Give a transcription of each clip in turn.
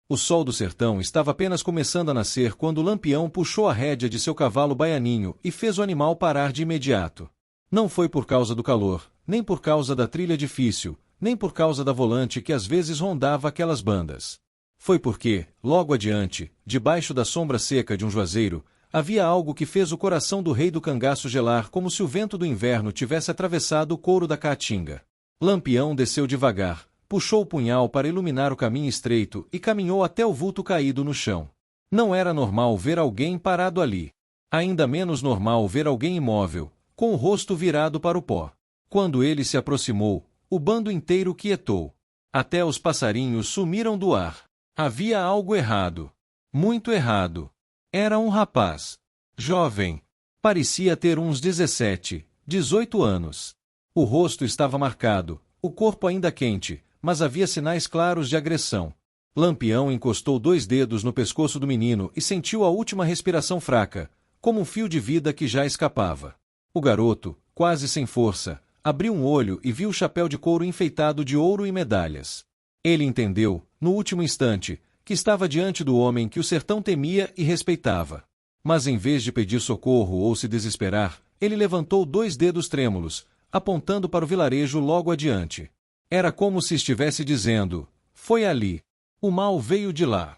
O sol do sertão estava apenas começando a nascer quando Lampião puxou a rédea de seu cavalo baianinho e fez o animal parar de imediato. Não foi por causa do calor, nem por causa da trilha difícil, nem por causa da volante que às vezes rondava aquelas bandas. Foi porque, logo adiante, debaixo da sombra seca de um juazeiro, havia algo que fez o coração do rei do cangaço gelar como se o vento do inverno tivesse atravessado o couro da caatinga. Lampião desceu devagar, puxou o punhal para iluminar o caminho estreito e caminhou até o vulto caído no chão. Não era normal ver alguém parado ali. Ainda menos normal ver alguém imóvel, com o rosto virado para o pó. Quando ele se aproximou, o bando inteiro quietou. Até os passarinhos sumiram do ar. Havia algo errado. Muito errado. Era um rapaz. Jovem. Parecia ter uns 17, 18 anos. O rosto estava marcado, o corpo ainda quente, mas havia sinais claros de agressão. Lampião encostou 2 dedos no pescoço do menino e sentiu a última respiração fraca, como um fio de vida que já escapava. O garoto, quase sem força, abriu um olho e viu o chapéu de couro enfeitado de ouro e medalhas. Ele entendeu, no último instante, que estava diante do homem que o sertão temia e respeitava. Mas em vez de pedir socorro ou se desesperar, ele levantou 2 dedos trêmulos, apontando para o vilarejo logo adiante. Era como se estivesse dizendo: foi ali. O mal veio de lá.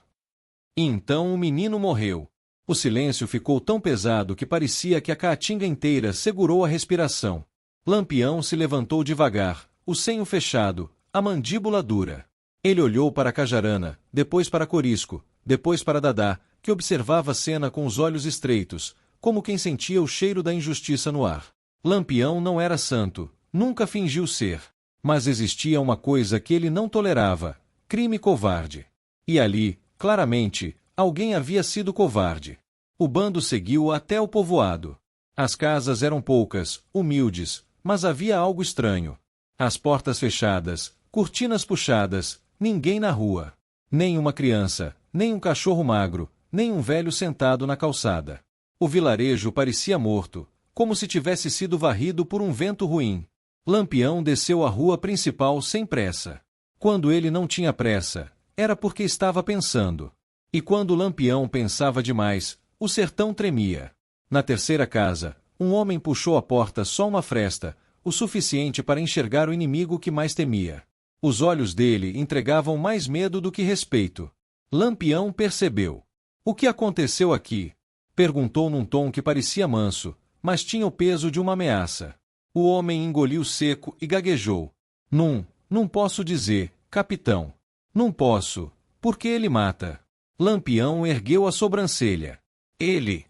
E então o menino morreu. O silêncio ficou tão pesado que parecia que a caatinga inteira segurou a respiração. Lampião se levantou devagar, o senho fechado, a mandíbula dura. Ele olhou para Cajarana, depois para Corisco, depois para Dadá, que observava a cena com os olhos estreitos, como quem sentia o cheiro da injustiça no ar. Lampião não era santo, nunca fingiu ser. Mas existia uma coisa que ele não tolerava: crime covarde. E ali, claramente, alguém havia sido covarde. O bando seguiu até o povoado. As casas eram poucas, humildes, mas havia algo estranho. As portas fechadas, cortinas puxadas, ninguém na rua. Nem uma criança, nem um cachorro magro, nem um velho sentado na calçada. O vilarejo parecia morto, como se tivesse sido varrido por um vento ruim. Lampião desceu a rua principal sem pressa. Quando ele não tinha pressa, era porque estava pensando. E quando Lampião pensava demais, o sertão tremia. Na terceira casa, um homem puxou a porta só uma fresta, o suficiente para enxergar o inimigo que mais temia. Os olhos dele entregavam mais medo do que respeito. Lampião percebeu. O que aconteceu aqui? Perguntou num tom que parecia manso, mas tinha o peso de uma ameaça. O homem engoliu seco e gaguejou. Não posso dizer, capitão. Não posso, porque ele mata. Lampião ergueu a sobrancelha. Ele?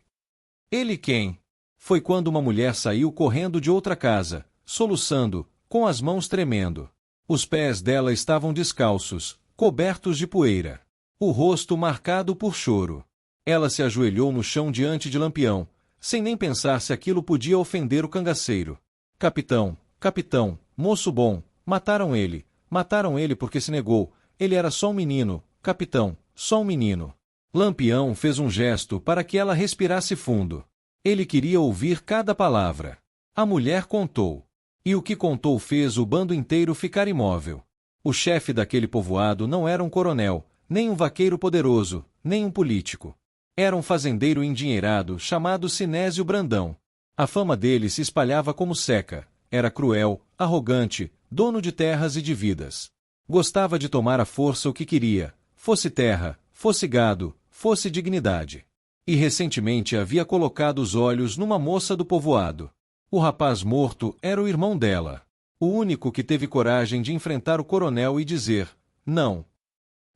Ele quem? Foi quando uma mulher saiu correndo de outra casa, soluçando, com as mãos tremendo. Os pés dela estavam descalços, cobertos de poeira. O rosto marcado por choro. Ela se ajoelhou no chão diante de Lampião, sem nem pensar se aquilo podia ofender o cangaceiro. Capitão, moço bom, mataram ele porque se negou, ele era só um menino, capitão, só um menino. Lampião fez um gesto para que ela respirasse fundo. Ele queria ouvir cada palavra. A mulher contou. E o que contou fez o bando inteiro ficar imóvel. O chefe daquele povoado não era um coronel, nem um vaqueiro poderoso, nem um político. Era um fazendeiro endinheirado chamado Sinésio Brandão. A fama dele se espalhava como seca. Era cruel, arrogante, dono de terras e de vidas. Gostava de tomar à força o que queria, fosse terra, fosse gado, fosse dignidade. E recentemente havia colocado os olhos numa moça do povoado. O rapaz morto era o irmão dela. O único que teve coragem de enfrentar o coronel e dizer não.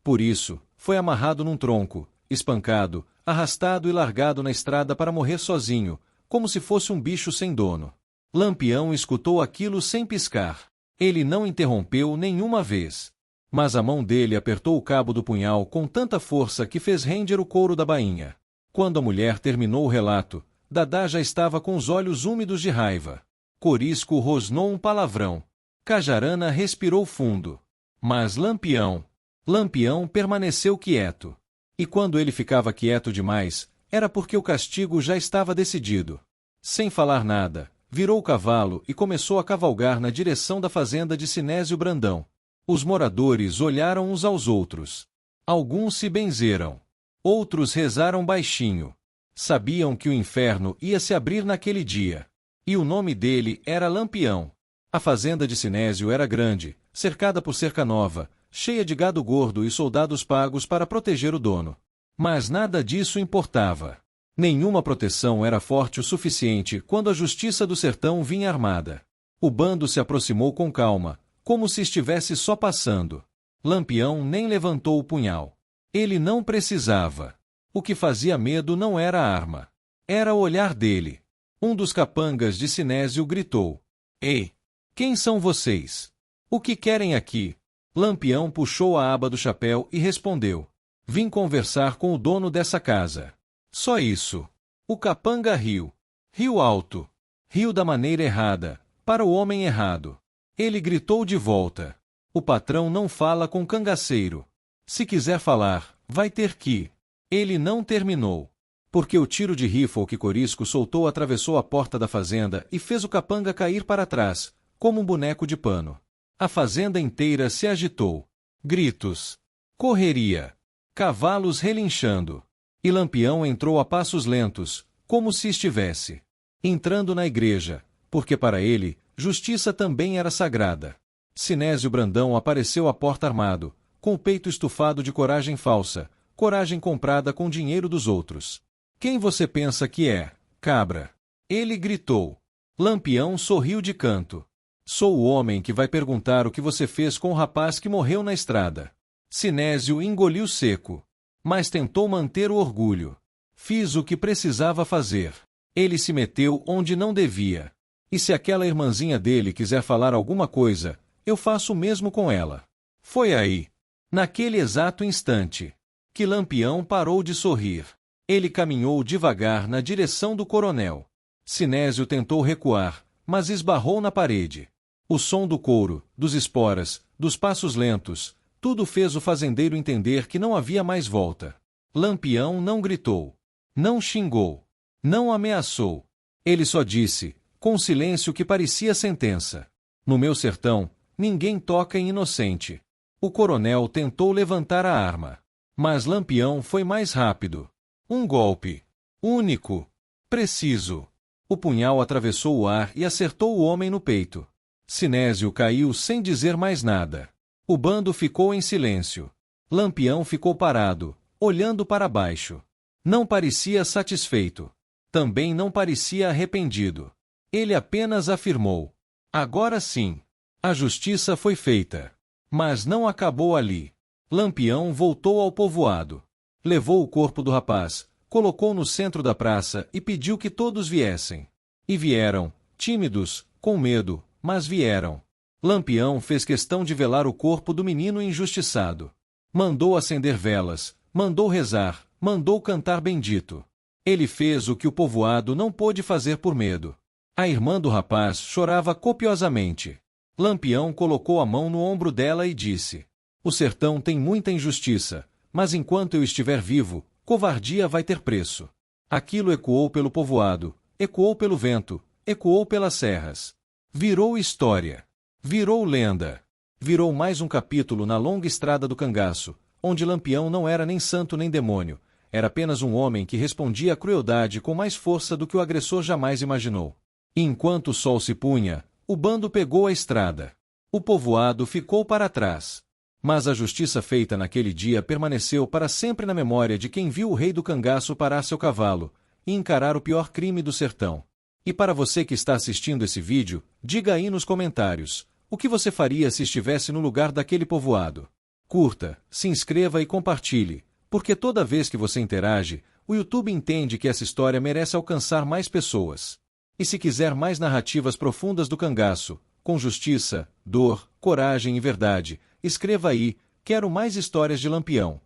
Por isso, foi amarrado num tronco, espancado, arrastado e largado na estrada para morrer sozinho, como se fosse um bicho sem dono. Lampião escutou aquilo sem piscar. Ele não interrompeu nenhuma vez. Mas a mão dele apertou o cabo do punhal com tanta força que fez render o couro da bainha. Quando a mulher terminou o relato, Dadá já estava com os olhos úmidos de raiva. Corisco rosnou um palavrão. Cajarana respirou fundo. Mas Lampião permaneceu quieto. E quando ele ficava quieto demais, era porque o castigo já estava decidido. Sem falar nada, virou o cavalo e começou a cavalgar na direção da fazenda de Sinésio Brandão. Os moradores olharam uns aos outros. Alguns se benzeram. Outros rezaram baixinho. Sabiam que o inferno ia se abrir naquele dia. E o nome dele era Lampião. A fazenda de Sinésio era grande, cercada por cerca nova, cheia de gado gordo e soldados pagos para proteger o dono. Mas nada disso importava. Nenhuma proteção era forte o suficiente quando a justiça do sertão vinha armada. O bando se aproximou com calma, como se estivesse só passando. Lampião nem levantou o punhal. Ele não precisava. O que fazia medo não era a arma. Era o olhar dele. Um dos capangas de Sinésio gritou: "Ei! Quem são vocês? O que querem aqui?" Lampião puxou a aba do chapéu e respondeu: "Vim conversar com o dono dessa casa." Só isso. O capanga riu. Riu alto. Riu da maneira errada, para o homem errado. Ele gritou de volta: "O patrão não fala com cangaceiro. Se quiser falar, vai ter que." Ele não terminou. Porque o tiro de rifle que Corisco soltou atravessou a porta da fazenda e fez o capanga cair para trás, como um boneco de pano. A fazenda inteira se agitou. Gritos. Correria. Cavalos relinchando. E Lampião entrou a passos lentos, como se estivesse entrando na igreja, porque para ele, justiça também era sagrada. Sinésio Brandão apareceu à porta armado, com o peito estufado de coragem falsa, coragem comprada com dinheiro dos outros. "Quem você pensa que é, cabra?" Ele gritou. Lampião sorriu de canto. "Sou o homem que vai perguntar o que você fez com o rapaz que morreu na estrada." Sinésio engoliu seco. Mas tentou manter o orgulho. "Fiz o que precisava fazer." Ele se meteu onde não devia. "E se aquela irmãzinha dele quiser falar alguma coisa, eu faço o mesmo com ela." Foi aí, naquele exato instante, que Lampião parou de sorrir. Ele caminhou devagar na direção do coronel. Sinésio tentou recuar, mas esbarrou na parede. O som do couro, dos esporas, dos passos lentos, tudo fez o fazendeiro entender que não havia mais volta. Lampião não gritou. Não xingou. Não ameaçou. Ele só disse, com silêncio que parecia sentença: "No meu sertão, ninguém toca em inocente." O coronel tentou levantar a arma. Mas Lampião foi mais rápido. Um golpe. Único. Preciso. O punhal atravessou o ar e acertou o homem no peito. Sinésio caiu sem dizer mais nada. O bando ficou em silêncio. Lampião ficou parado, olhando para baixo. Não parecia satisfeito. Também não parecia arrependido. Ele apenas afirmou: "Agora sim. A justiça foi feita." Mas não acabou ali. Lampião voltou ao povoado. Levou o corpo do rapaz, colocou no centro da praça e pediu que todos viessem. E vieram, tímidos, com medo, mas vieram. Lampião fez questão de velar o corpo do menino injustiçado. Mandou acender velas, mandou rezar, mandou cantar bendito. Ele fez o que o povoado não pôde fazer por medo. A irmã do rapaz chorava copiosamente. Lampião colocou a mão no ombro dela e disse: "O sertão tem muita injustiça, mas enquanto eu estiver vivo, covardia vai ter preço." Aquilo ecoou pelo povoado, ecoou pelo vento, ecoou pelas serras. Virou história. Virou lenda. Virou mais um capítulo na longa estrada do cangaço, onde Lampião não era nem santo nem demônio, era apenas um homem que respondia à crueldade com mais força do que o agressor jamais imaginou. E enquanto o sol se punha, o bando pegou a estrada. O povoado ficou para trás. Mas a justiça feita naquele dia permaneceu para sempre na memória de quem viu o rei do cangaço parar seu cavalo e encarar o pior crime do sertão. E para você que está assistindo esse vídeo, diga aí nos comentários: o que você faria se estivesse no lugar daquele povoado? Curta, se inscreva e compartilhe, porque toda vez que você interage, o YouTube entende que essa história merece alcançar mais pessoas. E se quiser mais narrativas profundas do cangaço, com justiça, dor, coragem e verdade, escreva aí: "Quero mais histórias de Lampião."